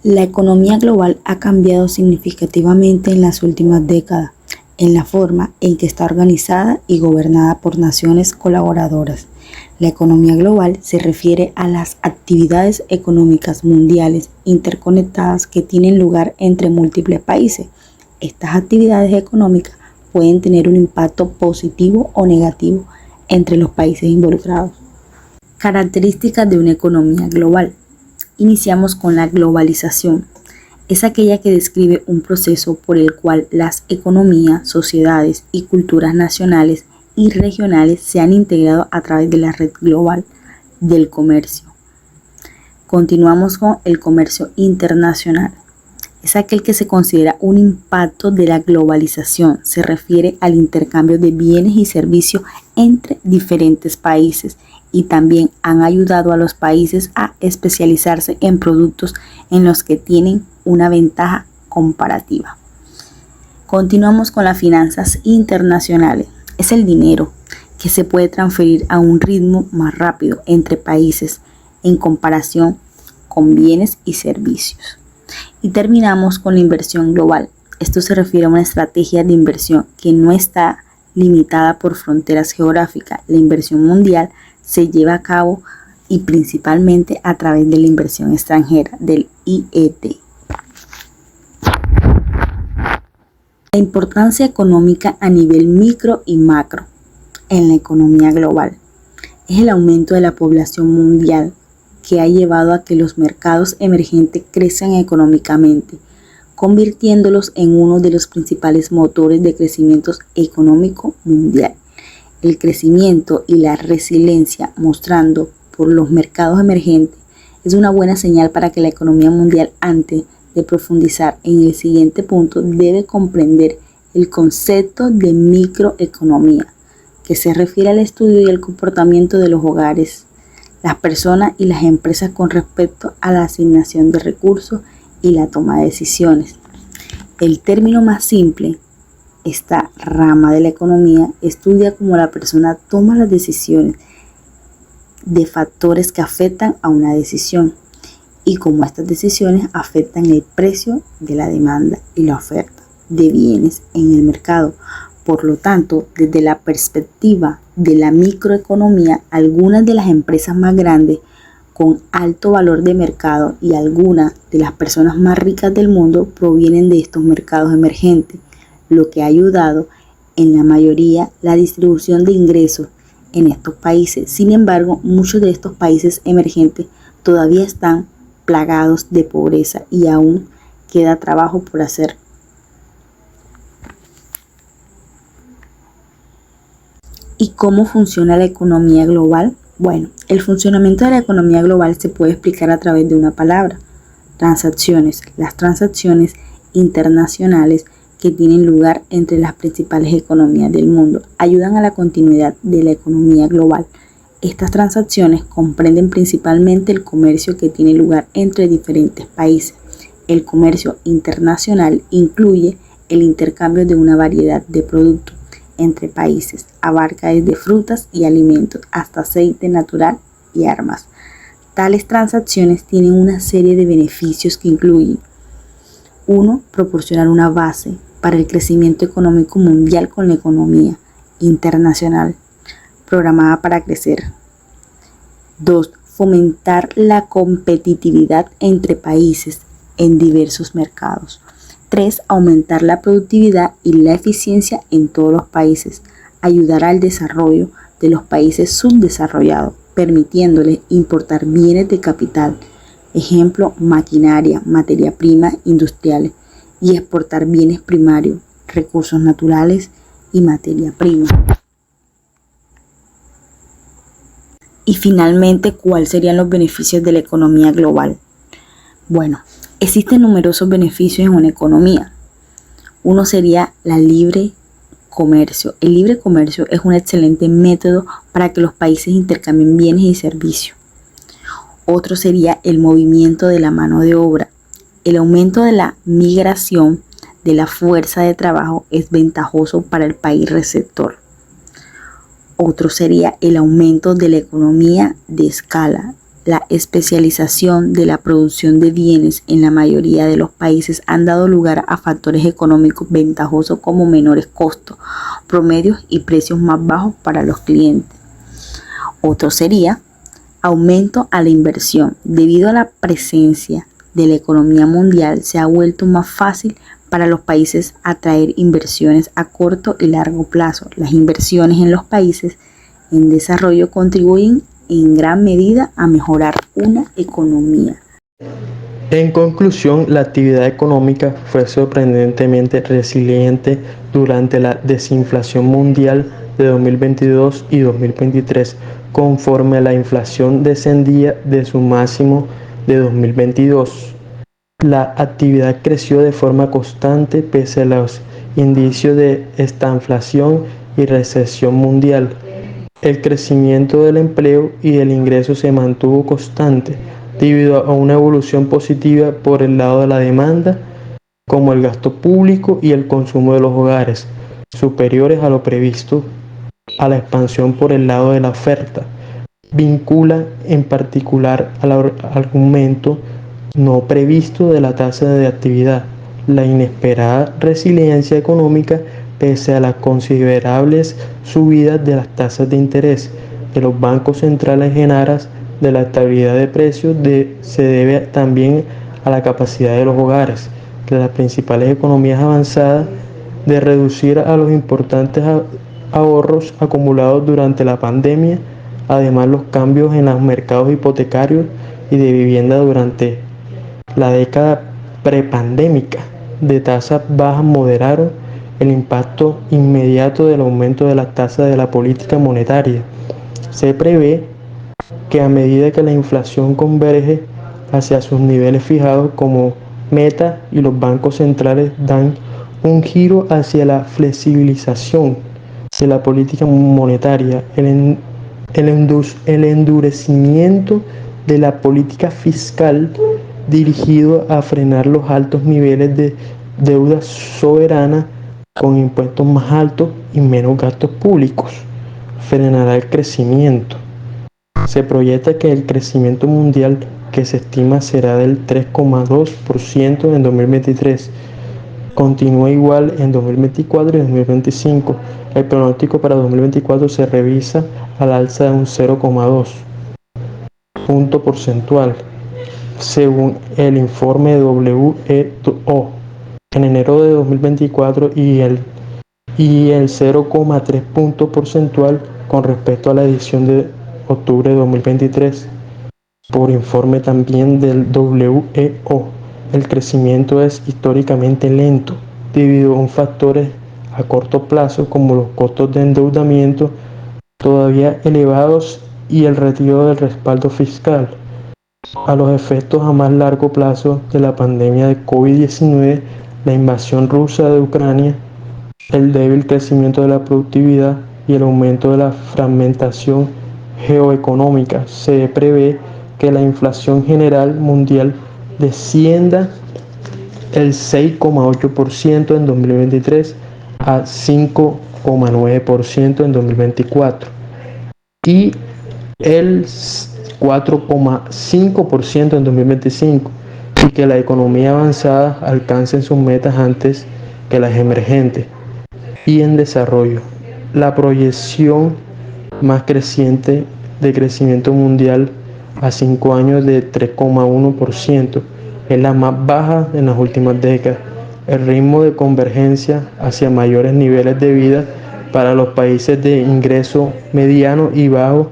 La economía global ha cambiado significativamente en las últimas décadas en la forma en que está organizada y gobernada por naciones colaboradoras. La economía global se refiere a las actividades económicas mundiales interconectadas que tienen lugar entre múltiples países. Estas actividades económicas pueden tener un impacto positivo o negativo entre los países involucrados. Características de una economía global. Iniciamos con la globalización. Es aquella que describe un proceso por el cual las economías, sociedades y culturas nacionales y regionales se han integrado a través de la red global del comercio. Continuamos con el comercio internacional. Es aquel que se considera un impacto de la globalización. Se refiere al intercambio de bienes y servicios entre diferentes países y también han ayudado a los países a especializarse en productos en los que tienen una ventaja comparativa. Continuamos con las finanzas internacionales. Es el dinero que se puede transferir a un ritmo más rápido entre países en comparación con bienes y servicios. Y terminamos con la inversión global. Esto se refiere a una estrategia de inversión que no está limitada por fronteras geográficas. La inversión mundial se lleva a cabo y principalmente a través de la inversión extranjera, del IED. La importancia económica a nivel micro y macro en la economía global es el aumento de la población mundial que ha llevado a que los mercados emergentes crezcan económicamente, convirtiéndolos en uno de los principales motores de crecimiento económico mundial. El crecimiento y la resiliencia mostrando por los mercados emergentes es una buena señal para que la economía mundial, antes de profundizar en el siguiente punto, debe comprender el concepto de microeconomía, que se refiere al estudio y el comportamiento de los hogares, las personas y las empresas con respecto a la asignación de recursos y la toma de decisiones. El término más simple, esta rama de la economía estudia cómo la persona toma las decisiones de factores que afectan a una decisión y cómo estas decisiones afectan el precio de la demanda y la oferta de bienes en el mercado. Por lo tanto, desde la perspectiva de la microeconomía, algunas de las empresas más grandes con alto valor de mercado y algunas de las personas más ricas del mundo provienen de estos mercados emergentes, lo que ha ayudado en la mayoría la distribución de ingresos en estos países. Sin embargo, muchos de estos países emergentes todavía están plagados de pobreza y aún queda trabajo por hacer. ¿Y cómo funciona la economía global? Bueno, el funcionamiento de la economía global se puede explicar a través de una palabra: transacciones. Las transacciones internacionales que tienen lugar entre las principales economías del mundo ayudan a la continuidad de la economía global. Estas transacciones comprenden principalmente el comercio que tiene lugar entre diferentes países. El comercio internacional incluye el intercambio de una variedad de productos entre países, abarca desde frutas y alimentos hasta aceite natural y armas. Tales transacciones tienen una serie de beneficios que incluyen: 1. Proporcionar una base para el crecimiento económico mundial con la economía internacional programada para crecer. 2. Fomentar la competitividad entre países en diversos mercados. 3. Aumentar la productividad y la eficiencia en todos los países. Ayudar al desarrollo de los países subdesarrollados, permitiéndoles importar bienes de capital, ejemplo, maquinaria, materia prima industriales, y exportar bienes primarios, recursos naturales y materia prima. Y finalmente, ¿cuáles serían los beneficios de la economía global? Bueno, existen numerosos beneficios en una economía. Uno sería la libre comercio. El libre comercio es un excelente método para que los países intercambien bienes y servicios. Otro sería el movimiento de la mano de obra. El aumento de la migración de la fuerza de trabajo es ventajoso para el país receptor. Otro sería el aumento de la economía de escala. La especialización de la producción de bienes en la mayoría de los países han dado lugar a factores económicos ventajosos como menores costos, promedios y precios más bajos para los clientes. Otro sería aumento a la inversión. Debido a la presencia de la economía mundial, se ha vuelto más fácil para los países atraer inversiones a corto y largo plazo. Las inversiones en los países en desarrollo contribuyen en gran medida a mejorar una economía. En conclusión, la actividad económica fue sorprendentemente resiliente durante la desinflación mundial de 2022 y 2023, conforme la inflación descendía de su máximo de 2022. La actividad creció de forma constante pese a los indicios de estanflación y recesión mundial. El crecimiento del empleo y del ingreso se mantuvo constante debido a una evolución positiva por el lado de la demanda, como el gasto público y el consumo de los hogares, superiores a lo previsto, a la expansión por el lado de la oferta. Vincula en particular al aumento no previsto de la tasa de actividad, la inesperada resiliencia económica pese a las considerables subidas de las tasas de interés de los bancos centrales en aras de la estabilidad de precios se debe también a la capacidad de los hogares de las principales economías avanzadas de reducir a los importantes ahorros acumulados durante la pandemia. Además, los cambios en los mercados hipotecarios y de vivienda durante la década prepandémica de tasas bajas moderaron el impacto inmediato del aumento de las tasas de la política monetaria. Se prevé que a medida que la inflación converge hacia sus niveles fijados como meta y los bancos centrales dan un giro hacia la flexibilización de la política monetaria, el endurecimiento de la política fiscal dirigido a frenar los altos niveles de deuda soberana con impuestos más altos y menos gastos públicos, frenará el crecimiento. Se proyecta que el crecimiento mundial, que se estima será del 3,2% en 2023, continúa igual en 2024 y 2025. El pronóstico para 2024 se revisa al alza de un 0,2 punto porcentual, según el informe de WEO. En enero de 2024 y el 0,3 punto porcentual con respecto a la edición de octubre de 2023. Por informe también del WEO, el crecimiento es históricamente lento debido a factores a corto plazo como los costos de endeudamiento todavía elevados y el retiro del respaldo fiscal. A los efectos a más largo plazo de la pandemia de COVID-19, la invasión rusa de Ucrania, el débil crecimiento de la productividad y el aumento de la fragmentación geoeconómica, se prevé que la inflación general mundial descienda el 6,8% en 2023 a 5,9% en 2024 y el 4,5% en 2025, y que la economía avanzada alcance sus metas antes que las emergentes y en desarrollo. La proyección más creciente de crecimiento mundial a 5 años de 3,1% es la más baja en las últimas décadas. El ritmo de convergencia hacia mayores niveles de vida para los países de ingreso mediano y bajo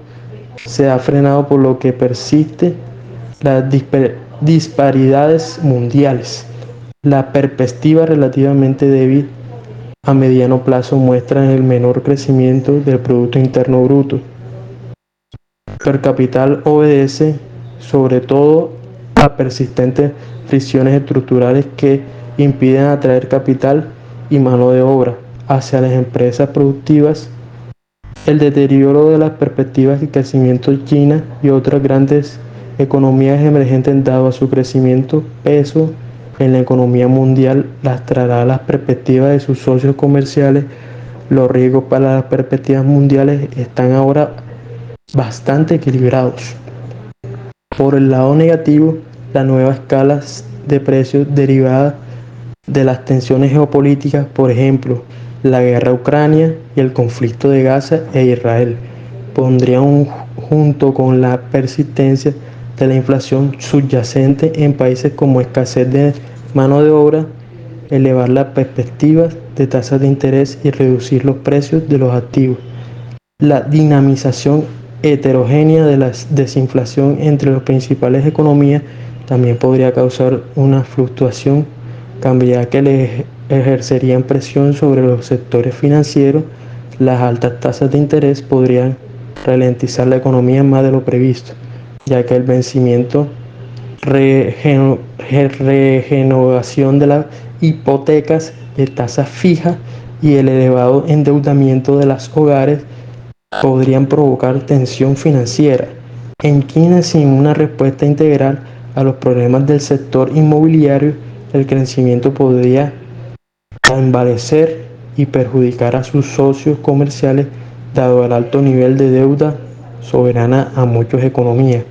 se ha frenado, por lo que persiste las disparidades mundiales. La perspectiva relativamente débil a mediano plazo muestra el menor crecimiento del Producto Interno Bruto per capital obedece sobre todo a persistentes fricciones estructurales que impiden atraer capital y mano de obra hacia las empresas productivas. El deterioro de las perspectivas de crecimiento de China y otras grandes economías emergentes, dado a su crecimiento peso en la economía mundial, lastrará las perspectivas de sus socios comerciales. Los riesgos para las perspectivas mundiales están ahora bastante equilibrados. Por el lado negativo, la nueva escala de precios derivada de las tensiones geopolíticas, por ejemplo, la guerra Ucrania y el conflicto de Gaza e Israel, pondrían junto con la persistencia de la inflación subyacente en países como escasez de mano de obra, elevar las perspectivas de tasas de interés y reducir los precios de los activos. La dinamización heterogénea de la desinflación entre las principales economías también podría causar una fluctuación, ya que le ejercerían presión sobre los sectores financieros. Las altas tasas de interés podrían ralentizar la economía más de lo previsto, ya que el vencimiento, renovación de las hipotecas de tasas fijas y el elevado endeudamiento de los hogares podrían provocar tensión financiera. En China, sin una respuesta integral a los problemas del sector inmobiliario, el crecimiento podría envanecer y perjudicar a sus socios comerciales, dado el alto nivel de deuda soberana a muchas economías.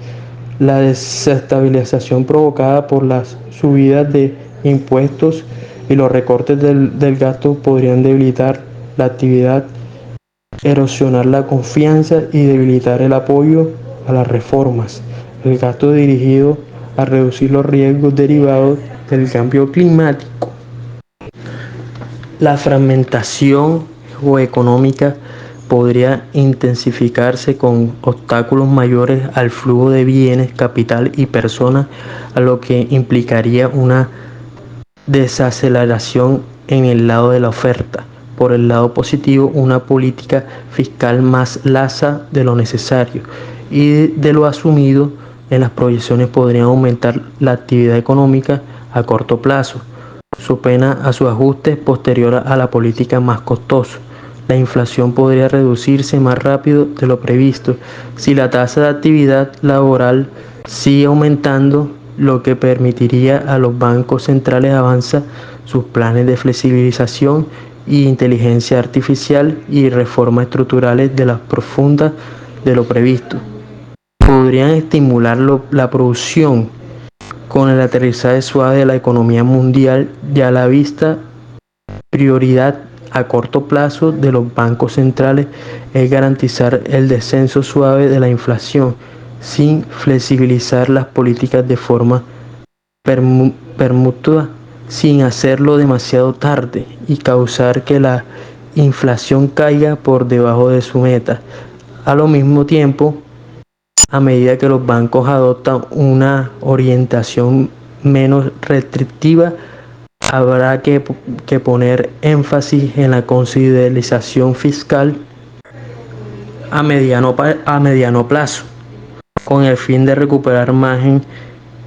La desestabilización provocada por las subidas de impuestos y los recortes del gasto podrían debilitar la actividad, erosionar la confianza y debilitar el apoyo a las reformas. El gasto dirigido a reducir los riesgos derivados del cambio climático. La fragmentación geoeconómica podría intensificarse con obstáculos mayores al flujo de bienes, capital y personas, a lo que implicaría una desaceleración en el lado de la oferta. Por el lado positivo, una política fiscal más laxa de lo necesario y de lo asumido en las proyecciones podrían aumentar la actividad económica a corto plazo, su pena a su ajuste posterior a la política más costoso. La inflación podría reducirse más rápido de lo previsto si la tasa de actividad laboral sigue aumentando, lo que permitiría a los bancos centrales avanzar sus planes de flexibilización y inteligencia artificial y reformas estructurales de las profundas de lo previsto. Podrían estimular la producción con el aterrizaje suave de la economía mundial y a la vista. Prioridad a corto plazo de los bancos centrales es garantizar el descenso suave de la inflación sin flexibilizar las políticas de forma permutua, sin hacerlo demasiado tarde y causar que la inflación caiga por debajo de su meta. A lo mismo tiempo, a medida que los bancos adoptan una orientación menos restrictiva, habrá que poner énfasis en la consolidación fiscal a mediano plazo, con el fin de recuperar margen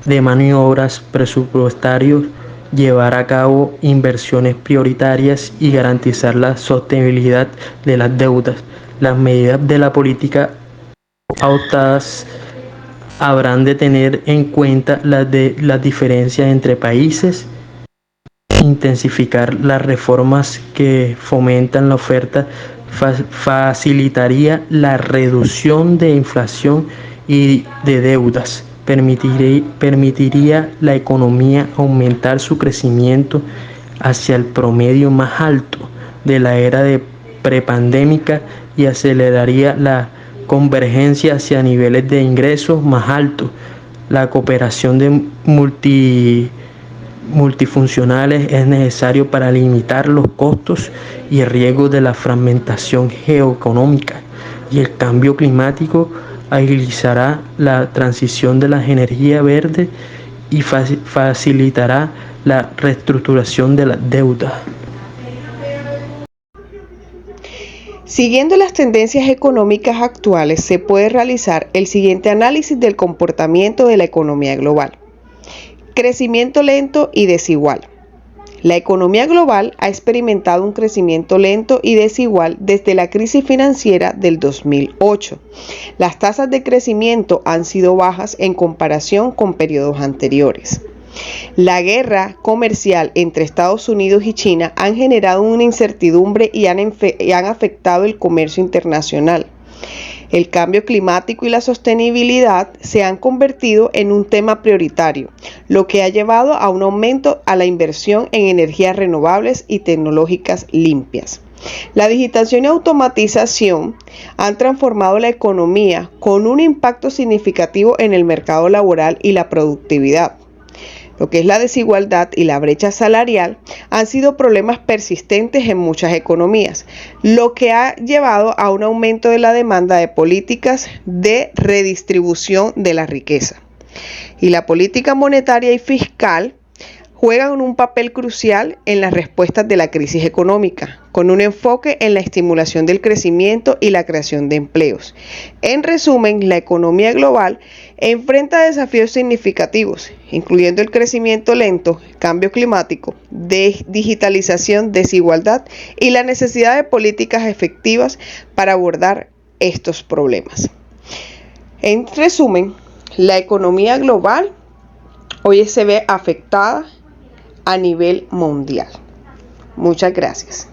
de maniobras presupuestarios, llevar a cabo inversiones prioritarias y garantizar la sostenibilidad de las deudas. Las medidas de la política adoptadas habrán de tener en cuenta las diferencias entre países, intensificar las reformas que fomentan la oferta, facilitaría la reducción de inflación y de deudas, permitiría la economía aumentar su crecimiento hacia el promedio más alto de la era de prepandémica y aceleraría la convergencia hacia niveles de ingresos más altos. La cooperación de multifuncionales es necesario para limitar los costos y riesgos de la fragmentación geoeconómica, y el cambio climático agilizará la transición de las energías verdes y facilitará la reestructuración de la deuda. Siguiendo las tendencias económicas actuales, se puede realizar el siguiente análisis del comportamiento de la economía global. Crecimiento lento y desigual. La economía global ha experimentado un crecimiento lento y desigual desde la crisis financiera del 2008. Las tasas de crecimiento han sido bajas en comparación con periodos anteriores. La guerra comercial entre Estados Unidos y China han generado una incertidumbre y han afectado el comercio internacional. El cambio climático y la sostenibilidad se han convertido en un tema prioritario, lo que ha llevado a un aumento a la inversión en energías renovables y tecnológicas limpias. La digitalización y automatización han transformado la economía con un impacto significativo en el mercado laboral y la productividad. Lo que es la desigualdad y la brecha salarial han sido problemas persistentes en muchas economías, lo que ha llevado a un aumento de la demanda de políticas de redistribución de la riqueza. Y la política monetaria y fiscal juegan un papel crucial en las respuestas de la crisis económica, con un enfoque en la estimulación del crecimiento y la creación de empleos. En resumen, la economía global enfrenta desafíos significativos, incluyendo el crecimiento lento, cambio climático, digitalización, desigualdad y la necesidad de políticas efectivas para abordar estos problemas. En resumen, la economía global hoy se ve afectada a nivel mundial. Muchas gracias.